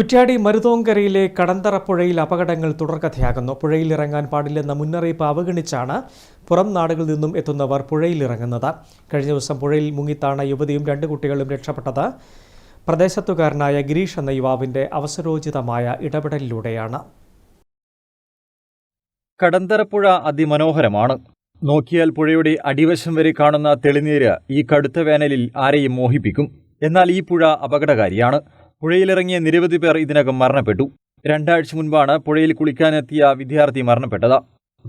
കുറ്റ്യാടി മരുതോങ്കരയിലെ കടന്തറപ്പുഴയിൽ അപകടങ്ങൾ തുടർക്കഥയാകുന്നു. പുഴയിലിറങ്ങാൻ പാടില്ലെന്ന മുന്നറിയിപ്പ് അവഗണിച്ചാണ് പുറം നാടുകളിൽ നിന്നും എത്തുന്നവർ പുഴയിലിറങ്ങുന്നത്. കഴിഞ്ഞ ദിവസം പുഴയിൽ മുങ്ങിത്താണ യുവതിയും 2 കുട്ടികളും രക്ഷപ്പെട്ടത് പ്രദേശത്തുകാരനായ ഗിരീഷ് എന്ന യുവാവിന്റെ അവസരോചിതമായ ഇടപെടലിലൂടെയാണ്. കടന്തറപ്പുഴ അതിമനോഹരമാണ്. നോക്കിയാൽ പുഴയുടെ അടിവശം വരെ കാണുന്ന തെളിനീര് ഈ കടുത്ത വേനലിൽ ആരെയും മോഹിപ്പിക്കും. എന്നാൽ ഈ പുഴ അപകടകാരിയാണ്. പുഴയിലിറങ്ങിയ നിരവധി പേർ ഇതിനകം മരണപ്പെട്ടു. 2 ആഴ്ച മുൻപാണ് പുഴയിൽ കുളിക്കാനെത്തിയ വിദ്യാർത്ഥി മരണപ്പെട്ടത്.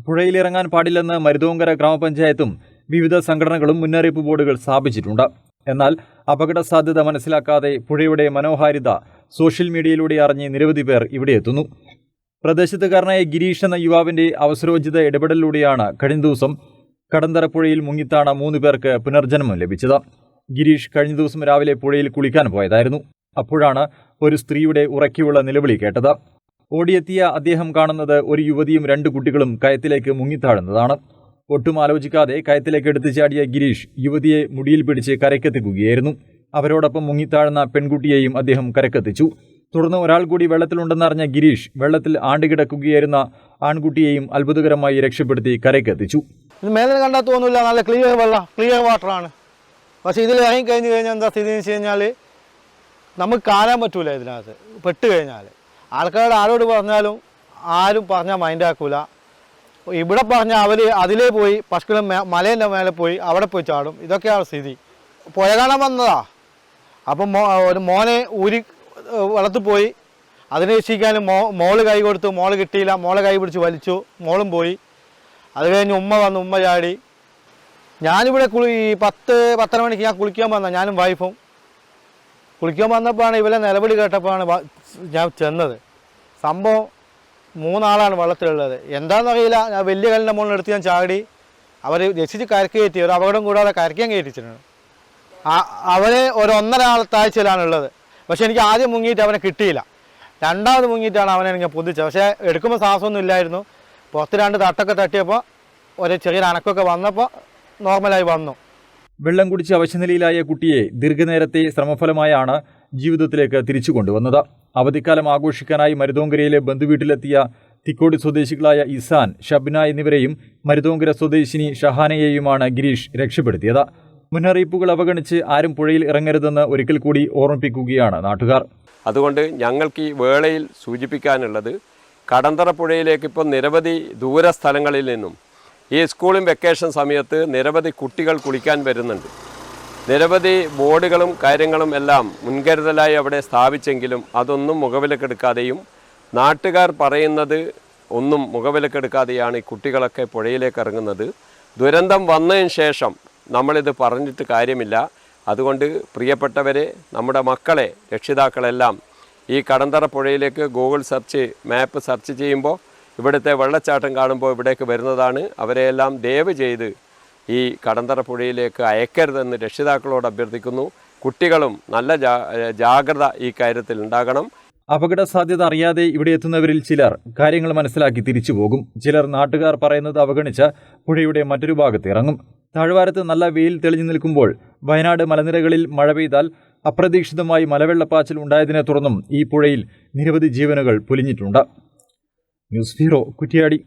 പുഴയിലിറങ്ങാൻ പാടില്ലെന്ന് മരുതോങ്കര ഗ്രാമപഞ്ചായത്തും വിവിധ സംഘടനകളും മുന്നറിയിപ്പ് ബോർഡുകൾ സ്ഥാപിച്ചിട്ടുണ്ട്. എന്നാൽ അപകട സാധ്യത മനസ്സിലാക്കാതെ പുഴയുടെ മനോഹാരിത സോഷ്യൽ മീഡിയയിലൂടെ അറിഞ്ഞ് നിരവധി പേർ ഇവിടെ എത്തുന്നു. പ്രദേശത്തുകാരനായ ഗിരീഷ് എന്ന യുവാവിന്റെ അവസരോചിത ഇടപെടലിലൂടെയാണ് കഴിഞ്ഞ ദിവസം കടന്തറപ്പുഴയിൽ മുങ്ങിത്താണ 3 പേർക്ക് പുനർജന്മം ലഭിച്ചത്. ഗിരീഷ് കഴിഞ്ഞ ദിവസം രാവിലെ പുഴയിൽ കുളിക്കാൻ പോയതായിരുന്നു. അപ്പോഴാണ് ഒരു സ്ത്രീയുടെ ഉറക്കെയുള്ള നിലവിളി കേട്ടത്. ഓടിയെത്തിയ അദ്ദേഹം കാണുന്നത് ഒരു യുവതിയും 2 കുട്ടികളും കയത്തിലേക്ക് മുങ്ങിത്താഴുന്നതാണ്. ഒട്ടും ആലോചിക്കാതെ കയത്തിലേക്ക് എടുത്തു ചാടിയ ഗിരീഷ് യുവതിയെ മുടിയിൽ പിടിച്ച് കരക്കെത്തിക്കുകയായിരുന്നു. അവരോടൊപ്പം മുങ്ങിത്താഴുന്ന പെൺകുട്ടിയെയും അദ്ദേഹം കരക്കെത്തിച്ചു. തുടർന്ന് ഒരാൾ കൂടി വെള്ളത്തിലുണ്ടെന്നറിഞ്ഞ ഗിരീഷ് വെള്ളത്തിൽ ആണ്ടുകിടക്കുകയായിരുന്ന ആൺകുട്ടിയെയും അത്ഭുതകരമായി രക്ഷപ്പെടുത്തി കരക്കെത്തിച്ചു. മേലെ കണ്ടാൽ തോന്നില്ല, നല്ല ക്ലിയർ വാട്ടറാണ്. പക്ഷേ ഇതിൽ ഇറങ്ങി കഴിഞ്ഞാൽ എന്താ സ്ഥിതി എന്ന് വെച്ച് കഴിഞ്ഞാൽ നമുക്ക് കാണാൻ പറ്റൂല. ഇതിനകത്ത് പെട്ട് കഴിഞ്ഞാൽ ആൾക്കാരോട് ആരോട് പറഞ്ഞാലും ആരും പറഞ്ഞാൽ മൈൻഡാക്കൂല. ഇവിടെ പറഞ്ഞാൽ അവർ അതിലേ പോയി പശുക്കളും മലേൻ്റെ മേലെ പോയി അവിടെ പോയി ചാടും. ഇതൊക്കെയാണ് സ്ഥിതി. പുഴ കാണാൻ വന്നതാ. അപ്പം ഒരു മോനെ ഊരി വെള്ളത്തിൽ പോയി. അതിനെ രക്ഷിക്കാനും മോള് കൈ കൊടുത്തു. മോള് കിട്ടിയില്ല. മോളെ കൈ പിടിച്ച് വലിച്ചു. മോളും പോയി. അത് കഴിഞ്ഞ് ഉമ്മ വന്നു. ഉമ്മ ചാടി. ഞാനിവിടെ 10-10:30 മണിക്ക് ഞാൻ കുളിക്കാൻ വന്ന, ഞാനും വൈഫും കുളിക്കാൻ വന്നപ്പോഴാണ് ഇവരെ നിലവിളി കേട്ടപ്പോഴാണ് ഞാൻ ചെന്നത്. സംഭവം 3 ആളാണ് വെള്ളത്തിലുള്ളത്. എന്താണെന്നറിയില്ല. ഞാൻ വലിയ കല്ലിൻ്റെ മുകളിലെടുത്ത് ഞാൻ ചാടി. അവർ രക്ഷിച്ച് കരക്ക് കയറ്റി. ഒരു അപകടം കൂടാതെ കരയ്ക്കാൻ കയറ്റിച്ചിട്ടുണ്ട്. അവരെ ഒരു 1.5 താഴ്ചയിലാണുള്ളത്. പക്ഷേ എനിക്ക് ആദ്യം മുങ്ങിയിട്ട് അവനെ കിട്ടിയില്ല. രണ്ടാമത് മുങ്ങിയിട്ടാണ് അവനെ എനിക്ക് പൊതിച്ചത്. പക്ഷേ എടുക്കുമ്പോൾ ശ്വാസമൊന്നും ഇല്ലായിരുന്നു. പുറത്ത് 2 തട്ടൊക്കെ തട്ടിയപ്പോൾ ഒരു ചെറിയൊരു അനക്കൊക്കെ വന്നപ്പോൾ നോർമലായി വന്നു. വെള്ളം കുടിച്ച് അവശനിലയിലായ കുട്ടിയെ ദീർഘനേരത്തെ ശ്രമഫലമായാണ് ജീവിതത്തിലേക്ക് തിരിച്ചു കൊണ്ടുവന്നത്. അവധിക്കാലം ആഘോഷിക്കാനായി മരുതോങ്കരയിലെ ബന്ധുവീട്ടിലെത്തിയ തിക്കോടി സ്വദേശികളായ ഇസാൻ, ഷബ്ന എന്നിവരെയും മരുതോങ്കര സ്വദേശിനി ഷഹാനയെയുമാണ് ഗിരീഷ് രക്ഷപ്പെടുത്തിയത്. മുന്നറിയിപ്പുകൾ അവഗണിച്ച് ആരും പുഴയിൽ ഇറങ്ങരുതെന്ന് ഒരിക്കൽ കൂടി ഓർമ്മിപ്പിക്കുകയാണ് നാട്ടുകാർ. അതുകൊണ്ട് ഞങ്ങൾക്ക് ഈ വേളയിൽ സൂചിപ്പിക്കാനുള്ളത്, കടന്തറ പുഴയിലേക്ക് ഇപ്പോൾ നിരവധി ദൂര സ്ഥലങ്ങളിൽ നിന്നും ഈ സ്കൂളും വെക്കേഷൻ സമയത്ത് നിരവധി കുട്ടികൾ കുളിക്കാൻ വരുന്നുണ്ട്. നിരവധി ബോർഡുകളും കാര്യങ്ങളും എല്ലാം മുൻകരുതലായി അവിടെ സ്ഥാപിച്ചെങ്കിലും അതൊന്നും മുഖവിലക്കെടുക്കാതെയും നാട്ടുകാർ പറയുന്നത് ഒന്നും മുഖവിലക്കെടുക്കാതെയാണ് ഈ കുട്ടികളൊക്കെ പുഴയിലേക്ക് ഇറങ്ങുന്നത്. ദുരന്തം വന്നതിന് ശേഷം നമ്മളിത് പറഞ്ഞിട്ട് കാര്യമില്ല. അതുകൊണ്ട് പ്രിയപ്പെട്ടവരെ, നമ്മുടെ മക്കളെ, രക്ഷിതാക്കളെല്ലാം ഈ കടന്തറ പുഴയിലേക്ക് ഗൂഗിൾ മാപ്പ് സെർച്ച് ചെയ്യുമ്പോൾ ഇവിടുത്തെ വെള്ളച്ചാട്ടം കാണുമ്പോൾ ഇവിടേക്ക് വരുന്നതാണ്. അവരെയെല്ലാം ദയവ് ചെയ്ത് ഈ കടന്തറ പുഴയിലേക്ക് അയക്കരുതെന്ന് രക്ഷിതാക്കളോട് അഭ്യർത്ഥിക്കുന്നു. കുട്ടികളും നല്ല ജാഗ്രത ഈ കാര്യത്തിൽ ഉണ്ടാകണം. അപകട സാധ്യത അറിയാതെ ഇവിടെ എത്തുന്നവരിൽ ചിലർ കാര്യങ്ങൾ മനസ്സിലാക്കി തിരിച്ചു പോകും. ചിലർ നാട്ടുകാർ പറയുന്നത് അവഗണിച്ച് പുഴയുടെ മറ്റൊരു ഭാഗത്ത് ഇറങ്ങും. താഴ്വാരത്ത് നല്ല വെയിൽ തെളിഞ്ഞു നിൽക്കുമ്പോൾ വയനാട് മലനിരകളിൽ മഴ പെയ്താൽ അപ്രതീക്ഷിതമായി മലവെള്ളപ്പാച്ചിൽ ഉണ്ടായതിനെ തുടർന്നും ഈ പുഴയിൽ നിരവധി ജീവനുകൾ പൊലിഞ്ഞിട്ടുണ്ട്. News bureau, Kuttiadi.